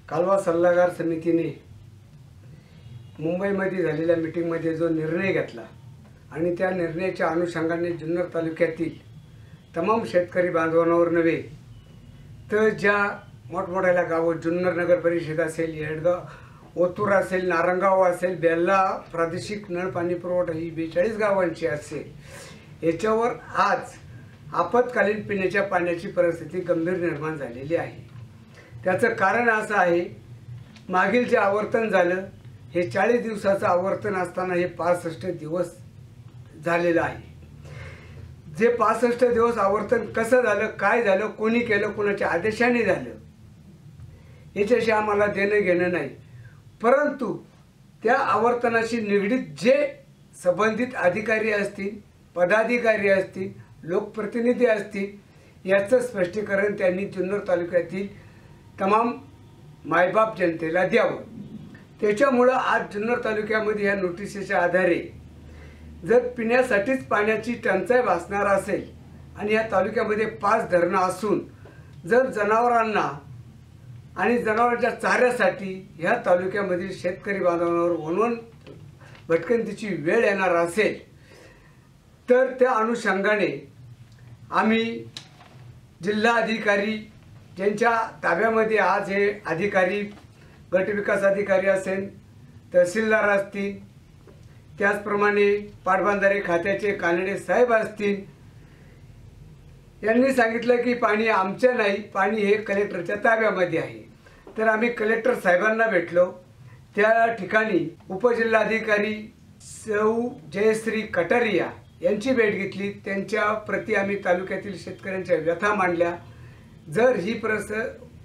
कालवा सल्लागार समितीने मुंबईमध्ये झालेल्या मीटिंगमध्ये जो निर्णय घेतला आणि त्या निर्णयाच्या अनुषंगाने जुन्नर तालुक्यातील तमाम शेतकरी बांधवांवर नव्हे तर ज्या मोठमोठ्या गावं जुन्नर नगर परिषद असेल, येडगाव ओतूर असेल, नारंगाव असेल, बेल्ला प्रादेशिक नळ पाणी पुरवठा ही 42 गावांची असेल, याच्यावर आज आपत्कालीन पिण्याच्या पाण्याची परिस्थिती गंभीर निर्माण झालेली आहे। त्याचं कारण असं आहे, मागील जे आवर्तन झालं हे 40 दिवसाचं आवर्तन असताना हे 65 दिवस झालेलं आहे। जे 65 दिवस आवर्तन कसं झालं, काय झालं, कोणी केलं, कोणाच्या आदेशाने झालं याच्याशी आम्हाला देणं घेणं नाही, परंतु त्या आवर्तनाशी निगडीत जे संबंधित अधिकारी असतील, पदाधिकारी असतील, लोकप्रतिनिधी असतील याचं स्पष्टीकरण त्यांनी जुन्नर तालुक्यातील तमाम मायबाप जनतेला द्यावं। त्याच्यामुळं आज जुन्नर तालुक्यामध्ये या नोटिसीच्या आधारे जर पिण्यासाठीच पाण्याची टंचाई भासणार असेल आणि या तालुक्यामध्ये 5 धरणं असून जर जनावरांना आणि जनावरांच्या चाऱ्यासाठी ह्या तालुक्यामधील शेतकरी बांधवांवर वणवण भटकंतीची वेळ येणार असेल तर त्या अनुषंगाने आम्ही जिल्हा अधिकारी ज्यांच्या ताब्यामध्ये आज हे अधिकारी, गटविकास अधिकारी असेल, तहसीलदार असतील, त्याचप्रमाणे पाटबंधारे खात्याचे कानडे साहेब असतील, यांनी सांगितलं की पाणी आमचं नाही, पाणी हे कलेक्टरच्या ताब्यामध्ये आहे। तर आम्ही कलेक्टर साहेबांना भेटलो। त्या ठिकाणी उपजिल्हाधिकारी सौ जयश्री कटारिया यांची भेट घेतली। त्यांच्या प्रति आम्ही तालुक्यातील शेतकऱ्यांच्या व्यथा मांडल्या। जर ही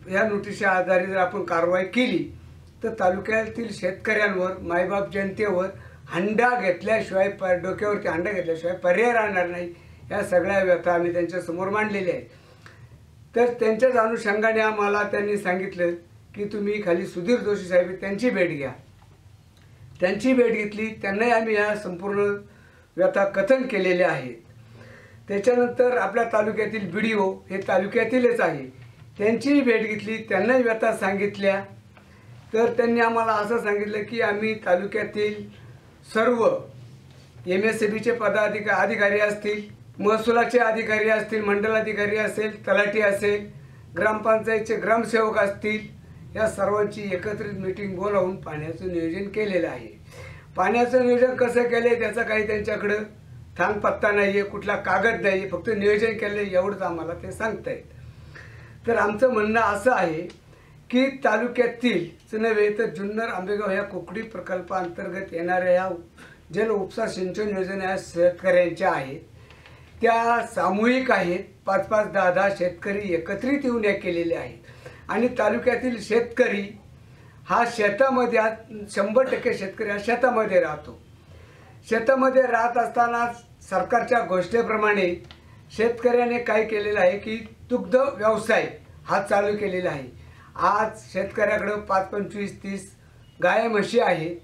ह्या नोटिसच्या आधारे जर आपण कारवाई केली तर तालुक्यातील शेतकऱ्यांवर, मायबाप जनतेवर हंडा घेतल्याशिवाय, डोक्यावरती हंडा घेतल्याशिवाय पर्याय राहणार नाही। या सगळ्या व्यथा आम्ही त्यांच्यासमोर मांडलेल्या आहेत। तर त्यांच्याच अनुषंगाने आम्हाला त्यांनी सांगितलं की तुम्ही खाली सुधीर जोशी साहेब त्यांची भेट घ्या। त्यांची भेट घेतली, त्यांनाही आम्ही या संपूर्ण व्यथा कथन केलेले आहेत। त्याच्यानंतर आपल्या तालुक्यातील BDO हे तालुक्यातीलच आहे, त्यांचीही भेट घेतली, त्यांनाही व्यथा सांगितल्या। तर त्यांनी आम्हाला असं सांगितलं की आम्ही तालुक्यातील सर्व MSCBचे अधिकारी असतील, महसुलाचे अधिकारी असतील, मंडलाधिकारी असेल, तलाठी असेल, ग्रामपंचायतचे ग्रामसेवक असतील, या सर्वांची एकत्रित मीटिंग बोलावून पाण्याचं नियोजन केलेलं आहे। पाण्याचं नियोजन कसं केलं त्याचा काही त्यांच्याकडं थांग पत्ता नाही आहे, कुठला कागद नाही आहे, फक्त नियोजन केलं एवढंच आम्हाला ते सांगतायत। तर आमचं म्हणणं असं आहे की तालुक्यातील नव्हे तर जुन्नर आंबेगाव ह्या कोकडी प्रकल्पाअंतर्गत येणाऱ्या ह्या जल उपसा सिंचन योजना या शेतकऱ्यांच्या आहेत, त्या सामूहिक आहेत। 5-5, 10-10 शेतकरी एकत्रित येऊन या केलेल्या आहेत आणि तालुक्यातील शेतकरी हा शेतामध्ये 100% शेतकरी हा शेतामध्ये राहतो। शेतामध्ये राहत असताना सरकारच्या घोषणेप्रमाणे शेतकऱ्याने काय केलेलं आहे की दुग्ध व्यवसाय हा चालू केलेला आहे। आज शेतकऱ्याकडे 5, 25, 30 गाय म्हशी आहेत,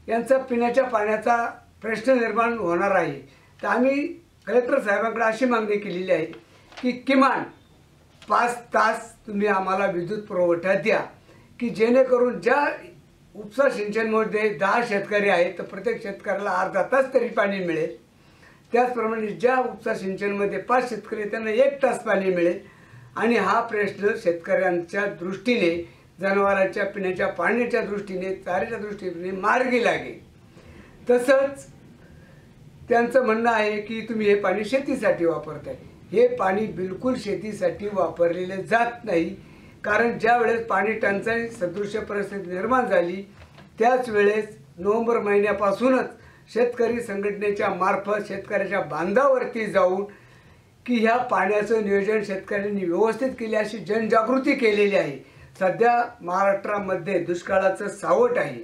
यांचा पिण्याच्या पाण्याचा प्रश्न निर्माण होणार आहे। तर आम्ही कलेक्टर साहेबांकडे अशी मागणी केलेली आहे की किमान 5 तास तुम्ही आम्हाला विद्युत पुरवठा द्या, की जेणेकरून ज्या उपसा सिंचनमध्ये 10 शेतकरी आहेत तर प्रत्येक शेतकऱ्याला अर्धा तास तरी पाणी मिळेल। त्याचप्रमाणे ज्या उपसा सिंचनमध्ये 5 शेतकरी आहेत त्यांना 1 तास पाणी मिळेल आणि हा प्रश्न शेतकऱ्यांच्या दृष्टीने, जनावरांच्या पिण्याच्या पाण्याच्या दृष्टीने, चाऱ्याच्या दृष्टीने मार्गी लागेल। तसंच त्यांचं म्हणणं आहे की तुम्ही हे पाणी शेतीसाठी वापरताय, हे पाणी बिलकुल शेतीसाठी वापरलेले जात नाही। कारण ज्या वेळेस पाणी टंचाई सदृश्य परिस्थिती निर्माण झाली त्याच वेळेस नोव्हेंबर महिन्यापासूनच शेतकरी संघटनेच्या मार्फत शेतकऱ्याच्या बांधावरती जाऊन की ह्या पाण्याचं नियोजन शेतकऱ्यांनी व्यवस्थित केले अशी जनजागृती केलेली आहे। सध्या महाराष्ट्रामध्ये दुष्काळाचं सावट आहे,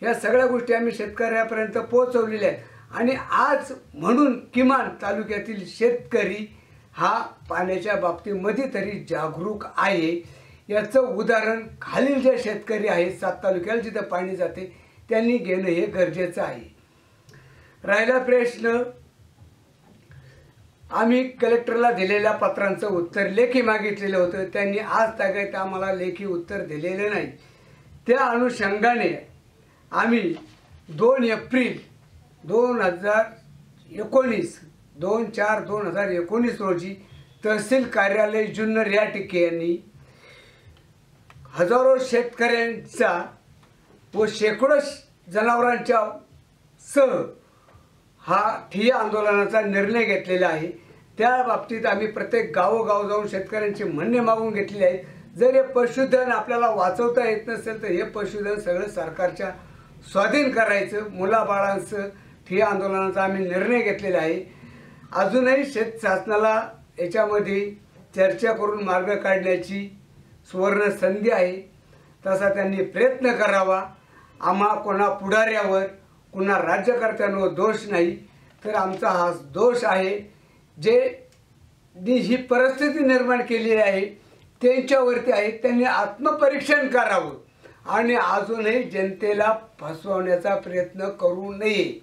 या सगळ्या गोष्टी आम्ही शेतकऱ्यापर्यंत पोहोचवलेल्या आहेत आणि आज म्हणून किमान तालुक्यातील शेतकरी हा पाण्याच्या बाबतीमध्ये तरी जागरूक आहे। याचं उदाहरण खालील जे शेतकरी आहेत 7 तालुक्याला जिथं पाणी जाते त्यांनी घेणं हे गरजेचं आहे। राहिला प्रश्न आम्ही कलेक्टरला दिलेल्या पत्रांचं उत्तर लेखी मागितलेलं होतं. त्यांनी आज तागत आम्हाला लेखी उत्तर दिलेलं नाही. त्या अनुषंगाने आम्ही 2 एप्रिल 2019 2/4/2019 रोजी तहसील कार्यालय जुन्नर या ठिकाणी हजारो शेतकऱ्यांचा व शेकडो जनावरांच्या सह हा ठिय्या आंदोलनाचा निर्णय घेतलेला आहे. त्या बाबतीत आम्ही प्रत्येक गावोगाव जाऊन शेतकऱ्यांचे म्हणणे मागून घेतलेले आहेत. जर हे पशुधन आपल्याला वाचवता येत नसेल तर हे पशुधन सगळं सरकारच्या स्वाधीन करायचं. मुलाबाळांचं ठिय्या आंदोलनाचा आम्ही निर्णय घेतलेला आहे. अजूनही शासनाला याच्यामध्ये चर्चा करून मार्ग काढण्याची सुवर्ण संधी आहे. तसा त्यांनी प्रयत्न करावा. आम्हा कोणा पुढाऱ्यावर कुणा राज्यकर्त्यांवर दोष नाही, तर आमचा हा दोष आहे. जे ही परिस्थिती निर्माण केलेली आहे त्यांच्यावरती आहे. त्यांनी आत्मपरीक्षण करावं आणि अजूनही जनतेला फसवण्याचा प्रयत्न करू नये.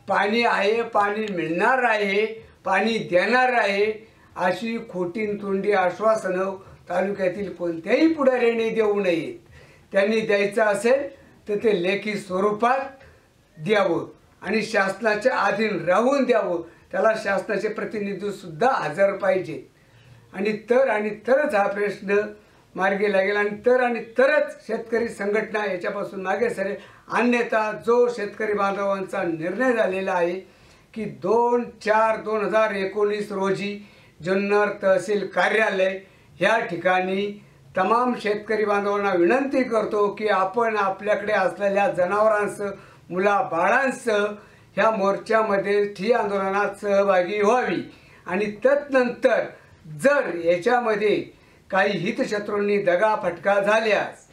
पाणी आहे, पाणी मिळणार आहे, पाणी देणार आहे अशी खोटींतोंडी आश्वासनं तालुक्यातील कोणत्याही पुढाऱ्याने देऊ नयेत. त्यांनी द्यायचं असेल तर ते लेखी स्वरूपात द्यावं आणि शासनाच्या अधीन राहून द्यावं. त्याला शासनाचे प्रतिनिधीसुद्धा हजर पाहिजेत आणि तरच हा प्रश्न मार्गी लागेल आणि तरच शेतकरी संघटना याच्यापासून मागे सरेल. अन्यथा जो शेतकरी बांधवांचा निर्णय झालेला आहे की 2/4/2019 रोजी जुन्नर तहसील कार्यालय ह्या ठिकाणी तमाम शेतकरी बांधवांना विनंती करतो की आपण आपल्याकडे असलेल्या जनावरांसह मुलाबाळांसह ह्या मोर्चामध्ये ठिय्या आंदोलनात सहभागी व्हावी आणि तदनंतर जर याच्यामध्ये काही हितशत्रूंनी दगाफटका झाल्यास,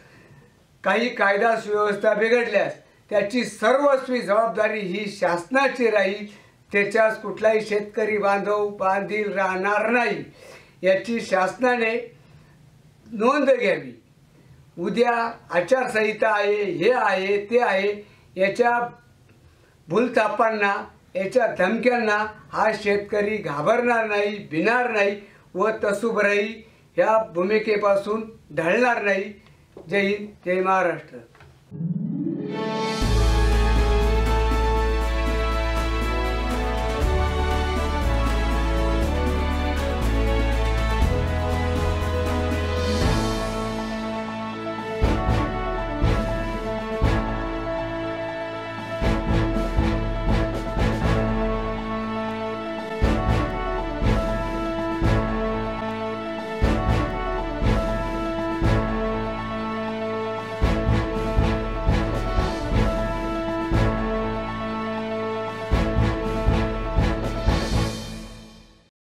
काही कायदा सुव्यवस्था बिघडल्यास त्याची सर्वस्वी जबाबदारी ही शासनाची राहील. त्याच्यास कुठलाही शेतकरी बांधील राहणार नाही याची शासनाने नोंद घ्यावी. उद्या आचारसंहिता आहे, हे आहे, ते आहे, याच्या भूलथापांना, याच्या धमक्यांना हा शेतकरी घाबरणार नाही, भिणार नाही व तसूभराई ह्या भूमिकेपासून ढळणार नाही. जय हिंद, जय महाराष्ट्र.